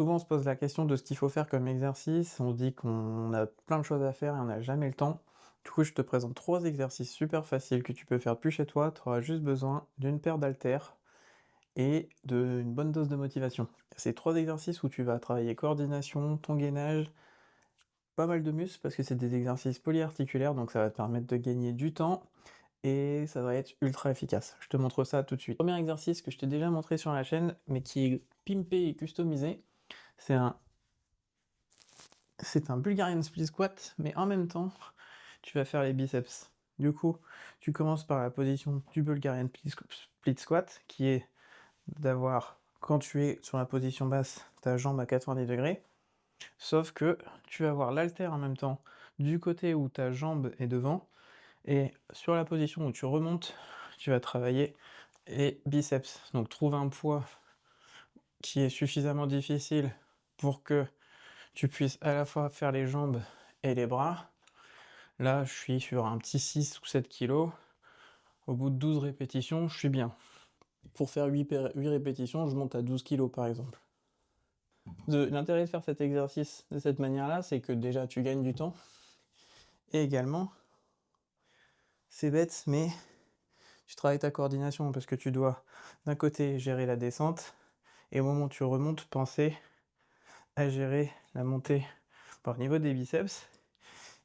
Souvent, on se pose la question de ce qu'il faut faire comme exercice. On se dit qu'on a plein de choses à faire et on n'a jamais le temps. Du coup, je te présente 3 exercices super faciles que tu peux faire depuis chez toi. Tu auras juste besoin d'une paire d'haltères et d'une bonne dose de motivation. C'est 3 exercices où tu vas travailler coordination, ton gainage, pas mal de muscles parce que c'est des exercices polyarticulaires, donc ça va te permettre de gagner du temps et ça va être ultra efficace. Je te montre ça tout de suite. Premier exercice que je t'ai déjà montré sur la chaîne, mais qui est pimpé et customisé, c'est un C'est un Bulgarian split squat, mais en même temps, tu vas faire les biceps. Du coup, tu commences par la position du Bulgarian split squat, qui est d'avoir, quand tu es sur la position basse, ta jambe à 90 degrés, sauf que tu vas avoir l'haltère en même temps du côté où ta jambe est devant, et sur la position où tu remontes, tu vas travailler les biceps. Donc trouve un poids qui est suffisamment difficile pour que tu puisses à la fois faire les jambes et les bras. Là, je suis sur un petit 6 ou 7 kilos. Au bout de 12 répétitions, je suis bien. Pour faire 8 répétitions, je monte à 12 kilos par exemple. L'intérêt de faire cet exercice de cette manière-là, c'est que déjà tu gagnes du temps. Et également, c'est bête, mais tu travailles ta coordination parce que tu dois d'un côté gérer la descente et au moment où tu remontes, penser à gérer la montée par niveau des biceps.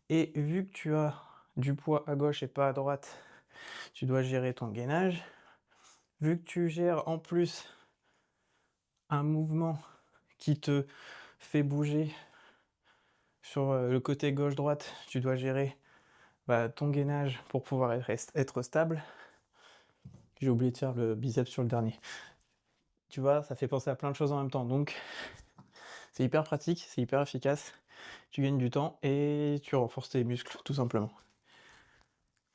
Et vu que tu as du poids à gauche et pas à droite, tu dois gérer ton gainage. Vu que tu gères en plus un mouvement qui te fait bouger sur le côté gauche-droite, tu dois gérer ton gainage pour pouvoir être stable. J'ai oublié de faire le biceps sur le dernier. Tu vois, ça fait penser à plein de choses en même temps. Donc, c'est hyper pratique, c'est hyper efficace. Tu gagnes du temps et tu renforces tes muscles, tout simplement.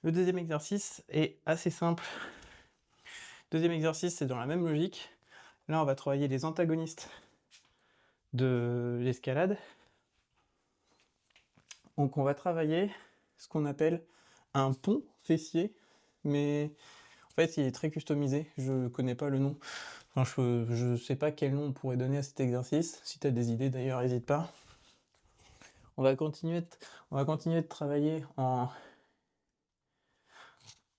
Le deuxième exercice est assez simple. Deuxième exercice, c'est dans la même logique. Là, on va travailler les antagonistes de l'escalade. Donc on va travailler ce qu'on appelle un pont fessier, mais en fait il est très customisé, je connais pas le nom. Enfin, je sais pas quel nom on pourrait donner à cet exercice. Si tu as des idées d'ailleurs, n'hésite pas. On va continuer de travailler en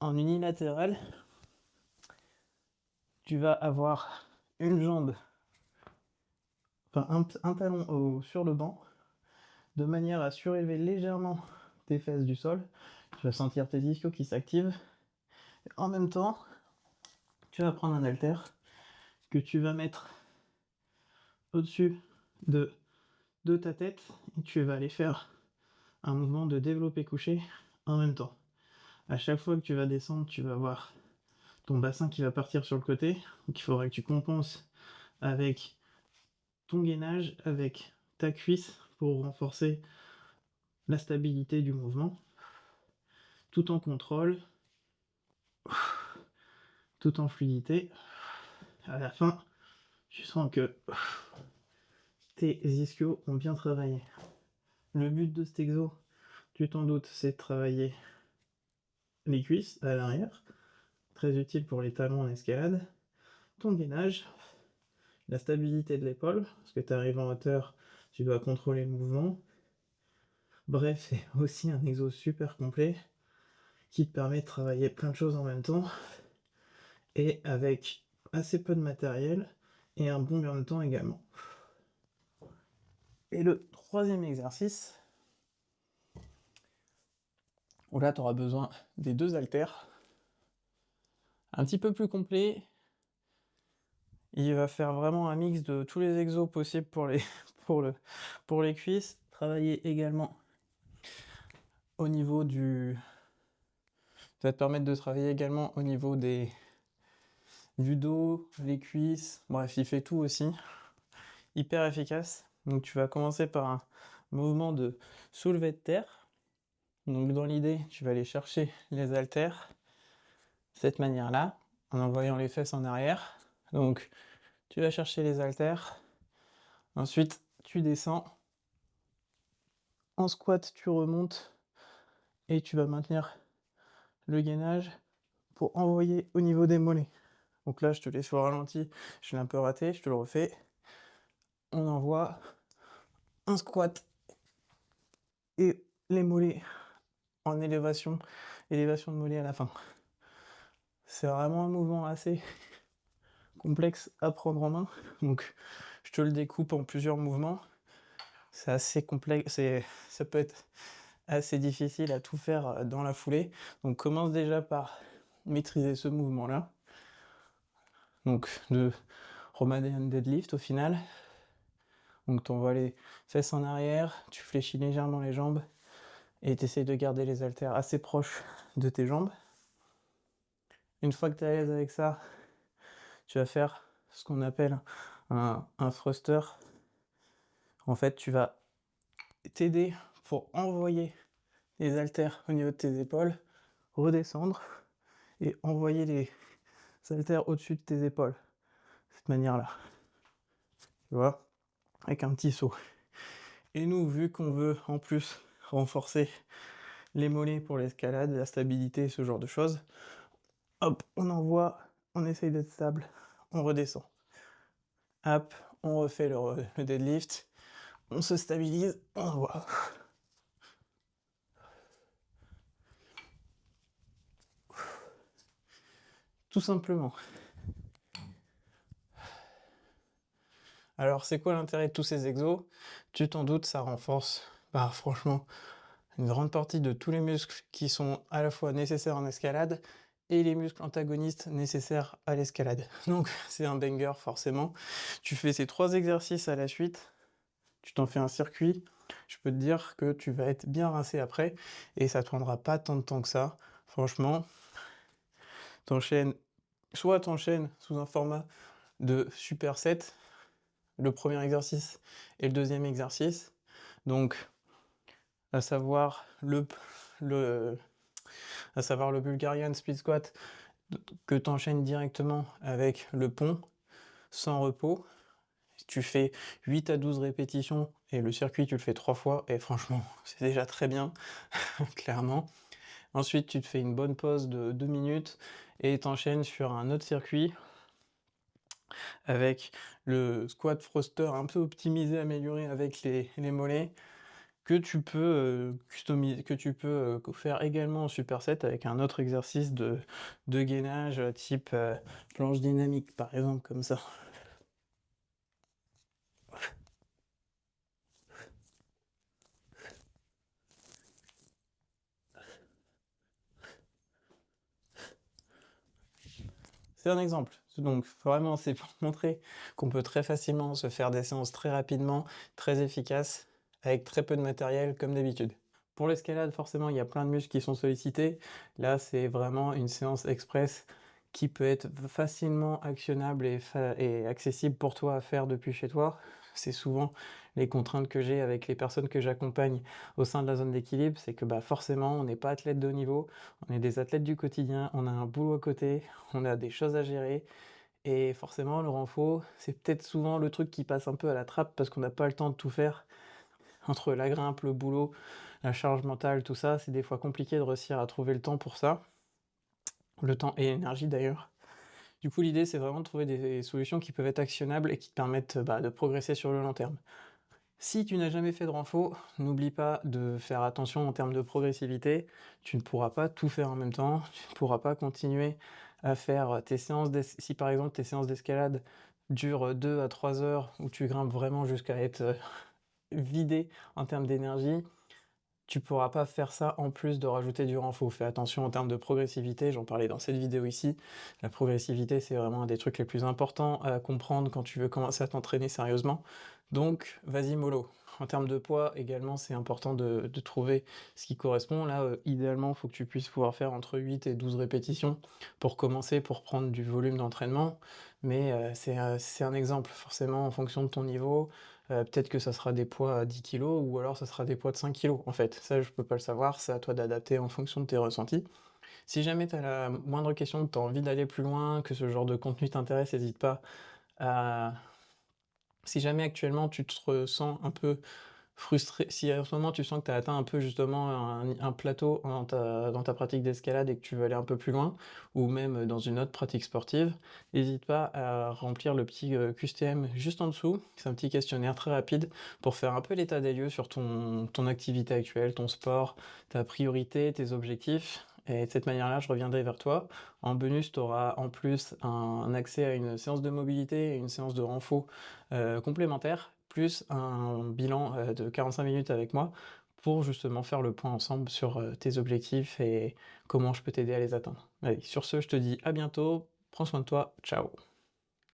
unilatéral. Tu vas avoir une jambe, enfin un talon sur le banc, de manière à surélever légèrement tes fesses du sol. Tu vas sentir tes ischios qui s'activent. En même temps, tu vas prendre un haltère que tu vas mettre au-dessus de, de ta tête et tu vas aller faire un mouvement de développé couché en même temps. À chaque fois que tu vas descendre, tu vas avoir ton bassin qui va partir sur le côté. Donc il faudra que tu compenses avec ton gainage, avec ta cuisse pour renforcer la stabilité du mouvement, tout en contrôle, tout en fluidité. À la fin, tu sens que tes ischios ont bien travaillé. Le but de cet exo, tu t'en doutes, c'est de travailler les cuisses à l'arrière, très utile pour les talons en escalade, ton gainage, la stabilité de l'épaule, parce que tu arrives en hauteur, tu dois contrôler le mouvement. Bref, c'est aussi un exo super complet qui te permet de travailler plein de choses en même temps et avec assez peu de matériel et un bon gain de temps également. Et le troisième exercice, où là tu auras besoin des 2 haltères, un petit peu plus complet. Il va faire vraiment un mix de tous les exos possibles pour, pour les cuisses. Travailler également au niveau du... Ça va te permettre de travailler également au niveau du dos, les cuisses. Bref, il fait tout aussi. Hyper efficace. Donc tu vas commencer par un mouvement de soulevé de terre. Donc dans l'idée, tu vas aller chercher les haltères de cette manière-là, en envoyant les fesses en arrière. Donc tu vas chercher les haltères. Ensuite, tu descends. En squat, tu remontes et tu vas maintenir le gainage pour envoyer au niveau des mollets. Donc là, je te laisse au ralenti, je l'ai un peu raté, je te le refais. on envoie un squat et les mollets en élévation de mollets à la fin. C'est vraiment un mouvement assez complexe à prendre en main, donc je te le découpe en plusieurs mouvements. C'est assez complexe, ça peut être assez difficile à tout faire dans la foulée, donc commence déjà par maîtriser ce mouvement-là, donc de Romanian deadlift au final. Donc tu envoies les fesses en arrière, tu fléchis légèrement les jambes et tu essayes de garder les haltères assez proches de tes jambes. Une fois que tu es à l'aise avec ça, tu vas faire ce qu'on appelle un thruster. En fait, tu vas t'aider pour envoyer les haltères au niveau de tes épaules, redescendre et envoyer les haltères au-dessus de tes épaules. De cette manière-là. Tu vois, avec un petit saut. Et nous, vu qu'on veut en plus renforcer les mollets pour l'escalade, la stabilité, ce genre de choses, hop, on envoie, on essaye d'être stable, on redescend. Hop, on refait le deadlift, on se stabilise, on envoie. Tout simplement. Alors, c'est quoi l'intérêt de tous ces exos? Tu t'en doutes, ça renforce, franchement, une grande partie de tous les muscles qui sont à la fois nécessaires en escalade et les muscles antagonistes nécessaires à l'escalade. Donc, c'est un banger, forcément. Tu fais ces 3 exercices à la suite, tu t'en fais un circuit, je peux te dire que tu vas être bien rincé après, et ça te prendra pas tant de temps que ça. Franchement, t'enchaînes sous un format de superset, le premier exercice et le deuxième exercice. Donc, à savoir le Bulgarian Split Squat que t'enchaînes directement avec le pont, sans repos. Tu fais 8 à 12 répétitions et le circuit tu le fais 3 fois et franchement c'est déjà très bien, clairement. Ensuite tu te fais une bonne pause de 2 minutes et t'enchaînes sur un autre circuit avec le squat thruster un peu optimisé, amélioré avec les mollets que tu peux customiser, que tu peux faire également en superset avec un autre exercice de gainage type planche dynamique par exemple, comme ça. C'est un exemple. Donc vraiment, c'est pour montrer qu'on peut très facilement se faire des séances très rapidement, très efficaces, avec très peu de matériel comme d'habitude. Pour l'escalade, forcément, il y a plein de muscles qui sont sollicités. Là, c'est vraiment une séance express qui peut être facilement actionnable et accessible pour toi à faire depuis chez toi. C'est souvent les contraintes que j'ai avec les personnes que j'accompagne au sein de la zone d'équilibre, c'est que forcément, on n'est pas athlète de haut niveau, on est des athlètes du quotidien, on a un boulot à côté, on a des choses à gérer, et forcément, le renfo, c'est peut-être souvent le truc qui passe un peu à la trappe parce qu'on n'a pas le temps de tout faire. Entre la grimpe, le boulot, la charge mentale, tout ça, c'est des fois compliqué de réussir à trouver le temps pour ça. Le temps et l'énergie d'ailleurs. Du coup, l'idée, c'est vraiment de trouver des solutions qui peuvent être actionnables et qui te permettent de progresser sur le long terme. Si tu n'as jamais fait de renfo, n'oublie pas de faire attention en termes de progressivité. Tu ne pourras pas tout faire en même temps, tu ne pourras pas continuer à faire tes séances si par exemple tes séances d'escalade durent 2 à 3 heures, où tu grimpes vraiment jusqu'à être vidé en termes d'énergie, tu pourras pas faire ça en plus de rajouter du renfo. Fais attention en termes de progressivité, j'en parlais dans cette vidéo ici. La progressivité, c'est vraiment un des trucs les plus importants à comprendre quand tu veux commencer à t'entraîner sérieusement. Donc, vas-y mollo. En termes de poids, également, c'est important de trouver ce qui correspond. Là, idéalement, il faut que tu puisses pouvoir faire entre 8 et 12 répétitions pour commencer, pour prendre du volume d'entraînement. Mais c'est un exemple, forcément, en fonction de ton niveau. Peut-être que ça sera des poids à 10 kg ou alors ça sera des poids de 5 kg en fait. Ça, je peux pas le savoir, c'est à toi d'adapter en fonction de tes ressentis. Si jamais tu as la moindre question, que tu as envie d'aller plus loin, que ce genre de contenu t'intéresse, n'hésite pas à... Si jamais actuellement tu te ressens un peu frustré, si en ce moment tu sens que tu as atteint un peu justement un plateau dans ta pratique d'escalade et que tu veux aller un peu plus loin, ou même dans une autre pratique sportive, n'hésite pas à remplir le petit QSTM juste en dessous. C'est un petit questionnaire très rapide pour faire un peu l'état des lieux sur ton activité actuelle, ton sport, ta priorité, tes objectifs. Et de cette manière-là, je reviendrai vers toi. En bonus, tu auras en plus un accès à une séance de mobilité et une séance de renfo complémentaire, plus un bilan de 45 minutes avec moi pour justement faire le point ensemble sur tes objectifs et comment je peux t'aider à les atteindre. Allez, sur ce, je te dis à bientôt, prends soin de toi, ciao.